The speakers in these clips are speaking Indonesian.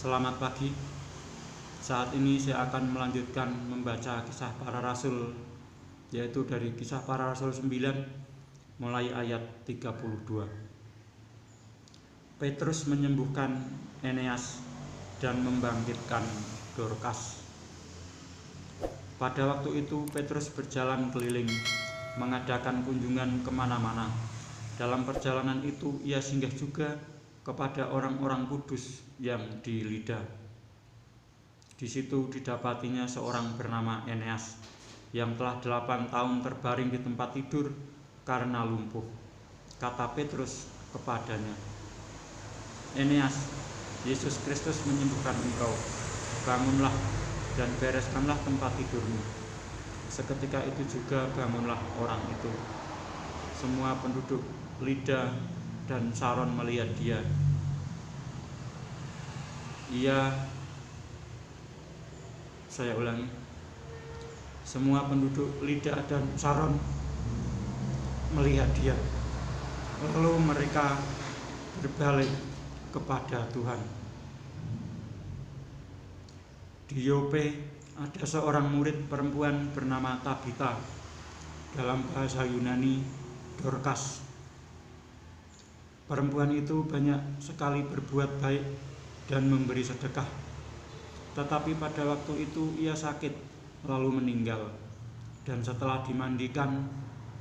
Selamat pagi. Saat ini saya akan melanjutkan membaca Kisah Para Rasul, yaitu dari Kisah Para Rasul 9 mulai ayat 32. Petrus menyembuhkan Eneas dan membangkitkan Dorkas. Pada waktu itu Petrus berjalan keliling mengadakan kunjungan kemana-mana. Dalam perjalanan itu ia singgah juga kepada orang-orang kudus yang di Lida. Di situ didapatinya seorang bernama Eneas yang telah 8 tahun terbaring di tempat tidur karena lumpuh. Kata Petrus kepadanya, "Eneas, Yesus Kristus menyembuhkan engkau. Bangunlah dan bereskanlah tempat tidurmu." Seketika itu juga bangunlah orang itu. Semua penduduk Lida dan Saron melihat dia. Semua penduduk Lida dan Saron melihat dia. Lalu mereka berbalik kepada Tuhan. Di Yope ada seorang murid perempuan bernama Tabita, dalam bahasa Yunani Dorkas. Perempuan itu banyak sekali berbuat baik dan memberi sedekah. Tetapi pada waktu itu ia sakit lalu meninggal, dan setelah dimandikan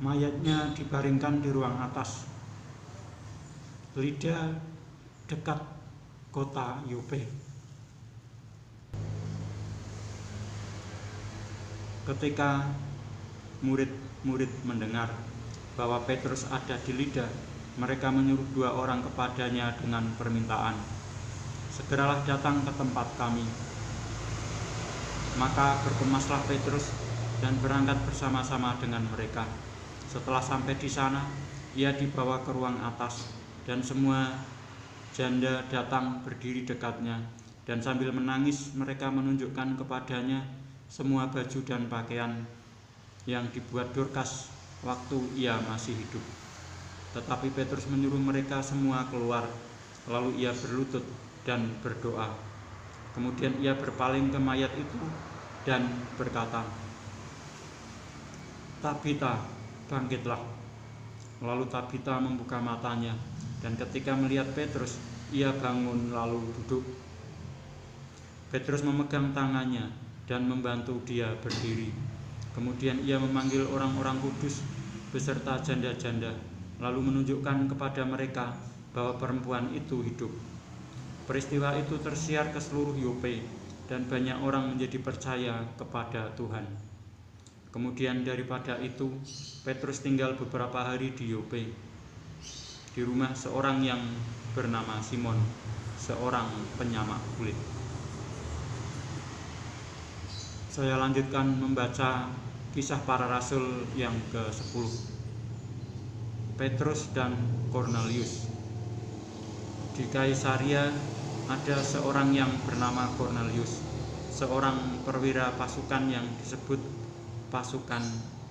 mayatnya dibaringkan di ruang atas. Lida dekat kota Yope. Ketika murid-murid mendengar bahwa Petrus ada di Lida, mereka menyuruh 2 orang kepadanya dengan permintaan, "Segeralah datang ke tempat kami." Maka berkemaslah Petrus dan berangkat bersama-sama dengan mereka. Setelah sampai di sana, ia dibawa ke ruang atas, dan semua janda datang berdiri dekatnya, dan sambil menangis mereka menunjukkan kepadanya semua baju dan pakaian yang dibuat Dorkas waktu ia masih hidup. Tetapi Petrus menyuruh mereka semua keluar, lalu ia berlutut dan berdoa. Kemudian ia berpaling ke mayat itu dan berkata, "Tabita, bangkitlah." Lalu Tabita membuka matanya, dan ketika melihat Petrus, ia bangun lalu duduk. Petrus memegang tangannya dan membantu dia berdiri. Kemudian ia memanggil orang-orang kudus beserta janda-janda, lalu menunjukkan kepada mereka bahwa perempuan itu hidup. Peristiwa itu tersiar ke seluruh Yope, dan banyak orang menjadi percaya kepada Tuhan. Kemudian daripada itu, Petrus tinggal beberapa hari di Yope, di rumah seorang yang bernama Simon, seorang penyamak kulit. Saya lanjutkan membaca Kisah Para Rasul yang ke-10. Petrus dan Kornelius. Di Kaisaria ada seorang yang bernama Kornelius, seorang perwira pasukan yang disebut pasukan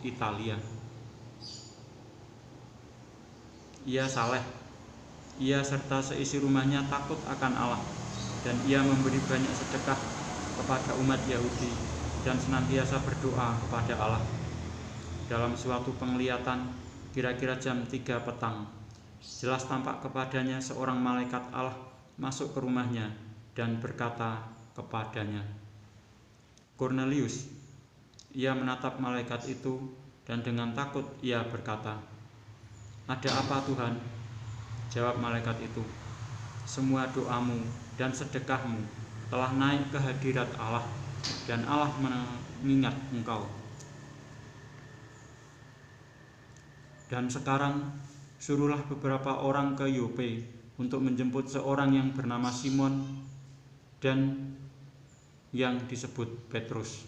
Italia. Ia saleh. Ia serta seisi rumahnya takut akan Allah, dan ia memberi banyak sedekah kepada umat Yahudi dan senantiasa berdoa kepada Allah. Dalam suatu penglihatan, kira-kira jam 3 petang, jelas tampak kepadanya seorang malaikat Allah masuk ke rumahnya dan berkata kepadanya, "Kornelius." Ia menatap malaikat itu, dan dengan takut ia berkata, "Ada apa, Tuhan?" Jawab malaikat itu, "Semua doamu dan sedekahmu telah naik ke hadirat Allah, dan Allah mengingat engkau. Dan sekarang suruhlah beberapa orang ke Yope untuk menjemput seorang yang bernama Simon dan yang disebut Petrus.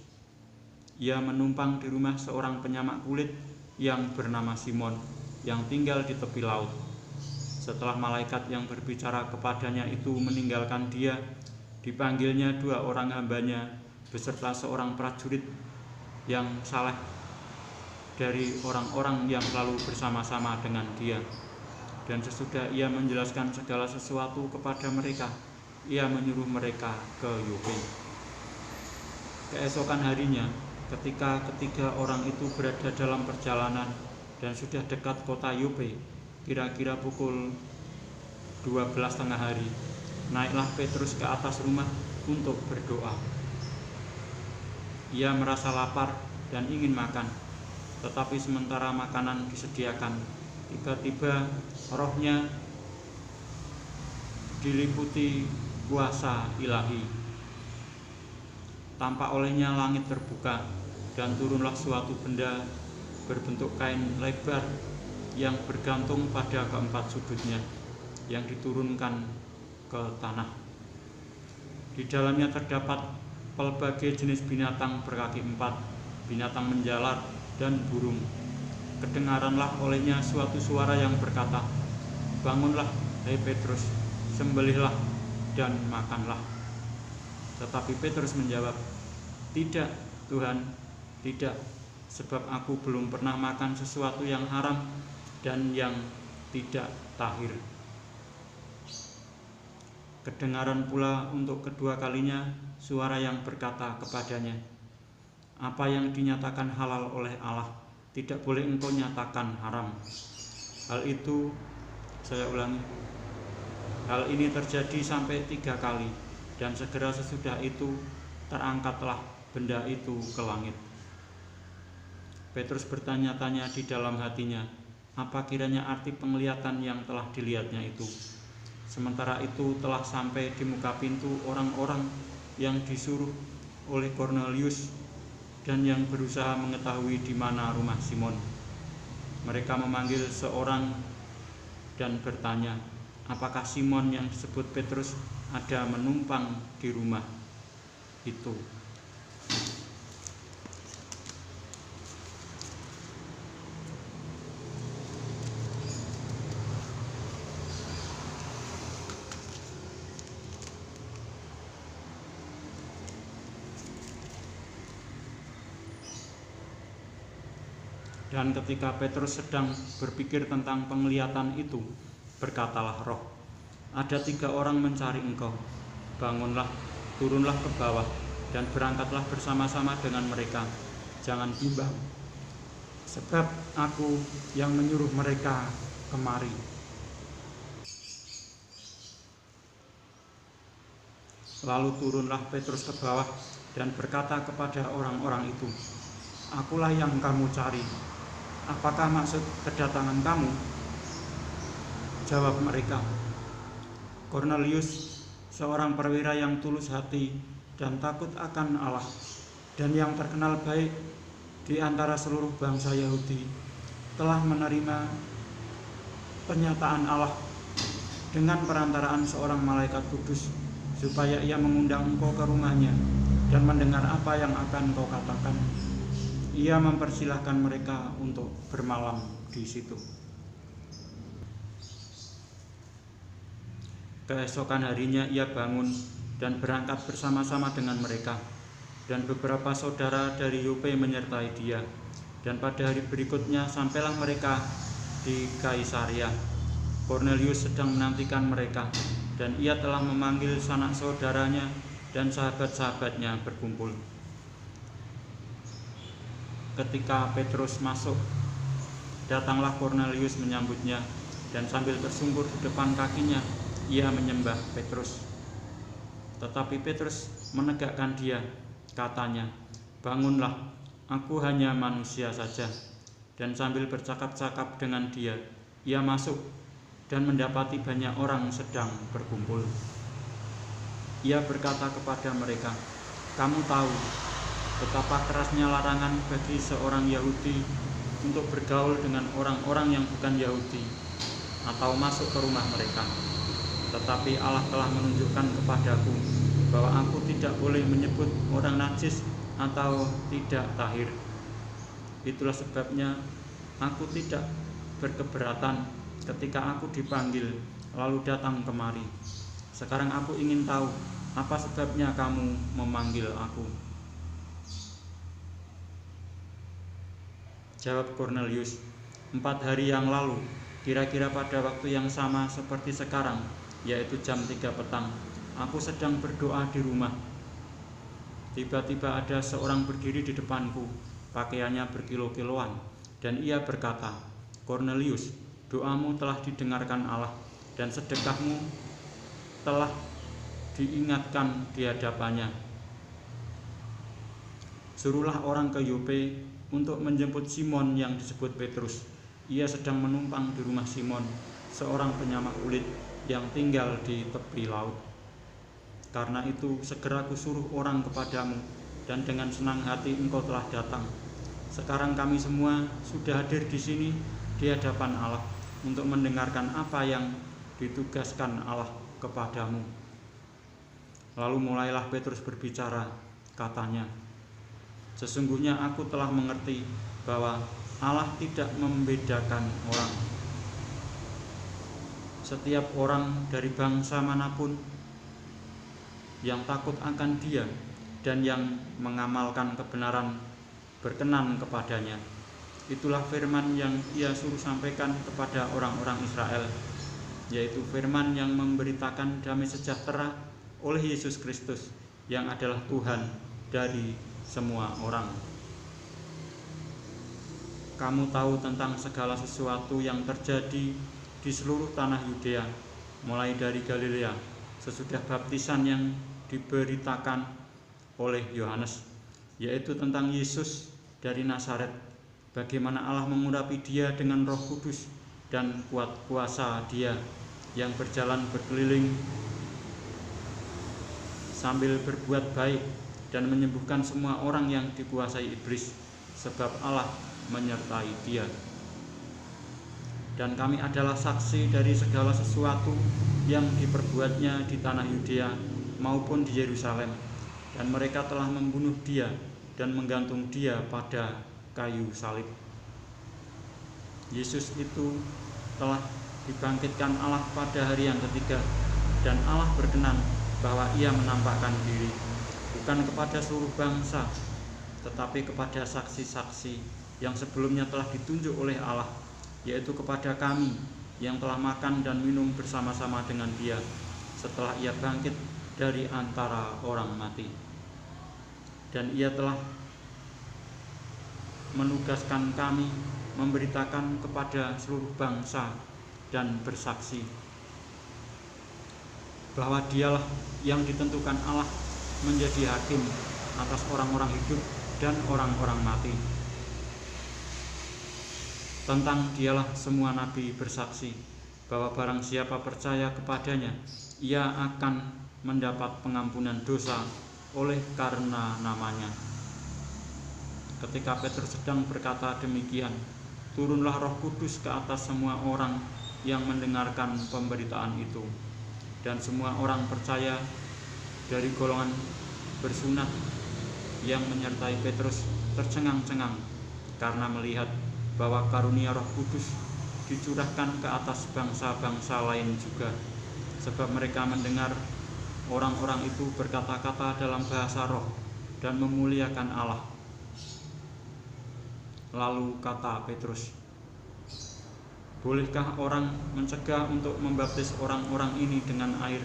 Ia menumpang di rumah seorang penyamak kulit yang bernama Simon, yang tinggal di tepi laut." Setelah malaikat yang berbicara kepadanya itu meninggalkan dia, dipanggilnya 2 orang hambanya beserta seorang prajurit yang saleh dari orang-orang yang selalu bersama-sama dengan dia. Dan sesudah ia menjelaskan segala sesuatu kepada mereka, ia menyuruh mereka ke Yope. Keesokan harinya, ketika ketiga orang itu berada dalam perjalanan dan sudah dekat kota Yope, kira-kira pukul 12 tengah hari, naiklah Petrus ke atas rumah untuk berdoa. Ia merasa lapar dan ingin makan, tetapi sementara makanan disediakan, tiba-tiba rohnya diliputi kuasa ilahi. Tampak olehnya langit terbuka dan turunlah suatu benda berbentuk kain lebar yang bergantung pada keempat sudutnya, yang diturunkan ke tanah. Di dalamnya terdapat pelbagai jenis binatang berkaki empat, binatang menjalar, dan burung. Kedengaranlah olehnya suatu suara yang berkata, "Bangunlah, hai Petrus, sembelihlah dan makanlah." Tetapi Petrus menjawab, "Tidak, Tuhan, tidak, sebab aku belum pernah makan sesuatu yang haram dan yang tidak tahir." Kedengaran pula untuk kedua kalinya suara yang berkata kepadanya, "Apa yang dinyatakan halal oleh Allah, tidak boleh engkau nyatakan haram." Hal ini terjadi sampai 3 kali, dan segera sesudah itu terangkatlah benda itu ke langit. Petrus bertanya-tanya di dalam hatinya, apa kiranya arti penglihatan yang telah dilihatnya itu. Sementara itu telah sampai di muka pintu orang-orang yang disuruh oleh Kornelius dan yang berusaha mengetahui di mana rumah Simon. Mereka memanggil seorang dan bertanya, apakah Simon yang disebut Petrus ada menumpang di rumah itu. Dan ketika Petrus sedang berpikir tentang penglihatan itu, berkatalah Roh, "Ada 3 orang mencari engkau. Bangunlah, turunlah ke bawah, dan berangkatlah bersama-sama dengan mereka. Jangan bimbang, sebab aku yang menyuruh mereka kemari." Lalu turunlah Petrus ke bawah dan berkata kepada orang-orang itu, "Akulah yang kamu cari. Apakah maksud kedatangan kamu?" Jawab mereka, "Kornelius, seorang perwira yang tulus hati dan takut akan Allah, dan yang terkenal baik di antara seluruh bangsa Yahudi, telah menerima penyataan Allah dengan perantaraan seorang malaikat kudus, supaya ia mengundang engkau ke rumahnya dan mendengar apa yang akan kau katakan. Ia mempersilahkan mereka untuk bermalam di situ." Keesokan harinya ia bangun dan berangkat bersama-sama dengan mereka, dan beberapa saudara dari Yope menyertai dia. Dan pada hari berikutnya sampailah mereka di Kaisarea. Kornelius sedang menantikan mereka, dan ia telah memanggil sanak saudaranya dan sahabat-sahabatnya berkumpul. Ketika Petrus masuk, datanglah Kornelius menyambutnya, dan sambil tersungkur di depan kakinya, ia menyembah Petrus. Tetapi Petrus menegakkan dia, katanya, "Bangunlah, aku hanya manusia saja." Dan sambil bercakap-cakap dengan dia, ia masuk dan mendapati banyak orang sedang berkumpul. Ia berkata kepada mereka, "Kamu tahu betapa kerasnya larangan bagi seorang Yahudi untuk bergaul dengan orang-orang yang bukan Yahudi atau masuk ke rumah mereka. Tetapi Allah telah menunjukkan kepadaku bahwa aku tidak boleh menyebut orang najis atau tidak tahir. Itulah sebabnya aku tidak berkeberatan ketika aku dipanggil lalu datang kemari. Sekarang aku ingin tahu apa sebabnya kamu memanggil aku." Jawab Kornelius, 4 hari yang lalu, kira-kira pada waktu yang sama seperti sekarang, yaitu jam 3 petang, Aku sedang berdoa di rumah. Tiba-tiba ada seorang berdiri di depanku, pakaiannya berkilo-kiloan, dan ia berkata, "Kornelius, doamu telah didengarkan Allah, dan sedekahmu telah diingatkan di hadapannya. Suruhlah orang ke Yope untuk menjemput Simon yang disebut Petrus. Ia sedang menumpang di rumah Simon, seorang penyamak kulit yang tinggal di tepi laut. Karena itu segera kusuruh orang kepadamu, dan dengan senang hati engkau telah datang. Sekarang kami semua sudah hadir di sini di hadapan Allah untuk mendengarkan apa yang ditugaskan Allah kepadamu." Lalu mulailah Petrus berbicara, katanya, "Sesungguhnya aku telah mengerti bahwa Allah tidak membedakan orang. Setiap orang dari bangsa manapun yang takut akan Dia dan yang mengamalkan kebenaran berkenan kepadanya. Itulah firman yang Ia suruh sampaikan kepada orang-orang Israel, yaitu firman yang memberitakan damai sejahtera oleh Yesus Kristus, yang adalah Tuhan dari semua orang. Kamu tahu tentang segala sesuatu yang terjadi di seluruh tanah Yudea, mulai dari Galilea, sesudah baptisan yang diberitakan oleh Yohanes, yaitu tentang Yesus dari Nazaret, bagaimana Allah mengurapi Dia dengan Roh Kudus dan kuat kuasa Dia, yang berjalan berkeliling sambil berbuat baik dan menyembuhkan semua orang yang dikuasai iblis, sebab Allah menyertai Dia. Dan kami adalah saksi dari segala sesuatu yang diperbuatnya di tanah Yudea maupun di Yerusalem, dan mereka telah membunuh Dia dan menggantung Dia pada kayu salib. Yesus itu telah dibangkitkan Allah pada hari yang ketiga, dan Allah berkenan bahwa Ia menampakkan diri bukan kepada seluruh bangsa, tetapi kepada saksi-saksi yang sebelumnya telah ditunjuk oleh Allah, yaitu kepada kami yang telah makan dan minum bersama-sama dengan Dia setelah Ia bangkit dari antara orang mati. Dan Ia telah menugaskan kami memberitakan kepada seluruh bangsa dan bersaksi bahwa Dialah yang ditentukan Allah menjadi hakim atas orang-orang hidup dan orang-orang mati. Tentang Dialah semua nabi bersaksi bahwa barang siapa percaya kepadanya, ia akan mendapat pengampunan dosa oleh karena namanya. Ketika Petrus sedang berkata demikian, turunlah Roh Kudus ke atas semua orang yang mendengarkan pemberitaan itu, dan semua orang percaya dari golongan bersunat yang menyertai Petrus tercengang-cengang karena melihat bahwa karunia Roh Kudus dicurahkan ke atas bangsa-bangsa lain juga, sebab mereka mendengar orang-orang itu berkata-kata dalam bahasa roh dan memuliakan Allah. Lalu kata Petrus, "Bolehkah orang mencegah untuk membaptis orang-orang ini dengan air,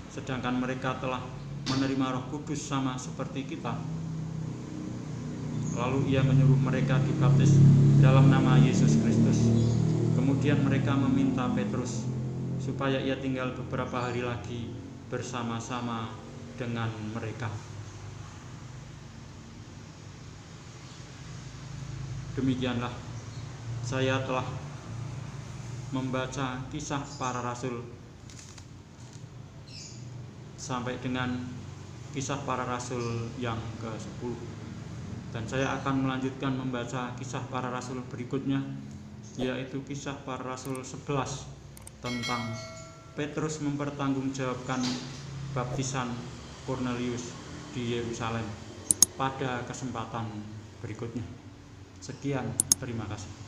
sedangkan mereka telah menerima Roh Kudus sama seperti kita?" Lalu ia menyuruh mereka dibaptis dalam nama Yesus Kristus. Kemudian mereka meminta Petrus supaya ia tinggal beberapa hari lagi bersama-sama dengan mereka. Demikianlah saya telah membaca Kisah Para Rasul sampai dengan Kisah Para Rasul yang ke-10, dan saya akan melanjutkan membaca Kisah Para Rasul berikutnya, yaitu Kisah Para Rasul 11 tentang Petrus mempertanggungjawabkan baptisan Kornelius di Yerusalem pada kesempatan berikutnya. Sekian, terima kasih.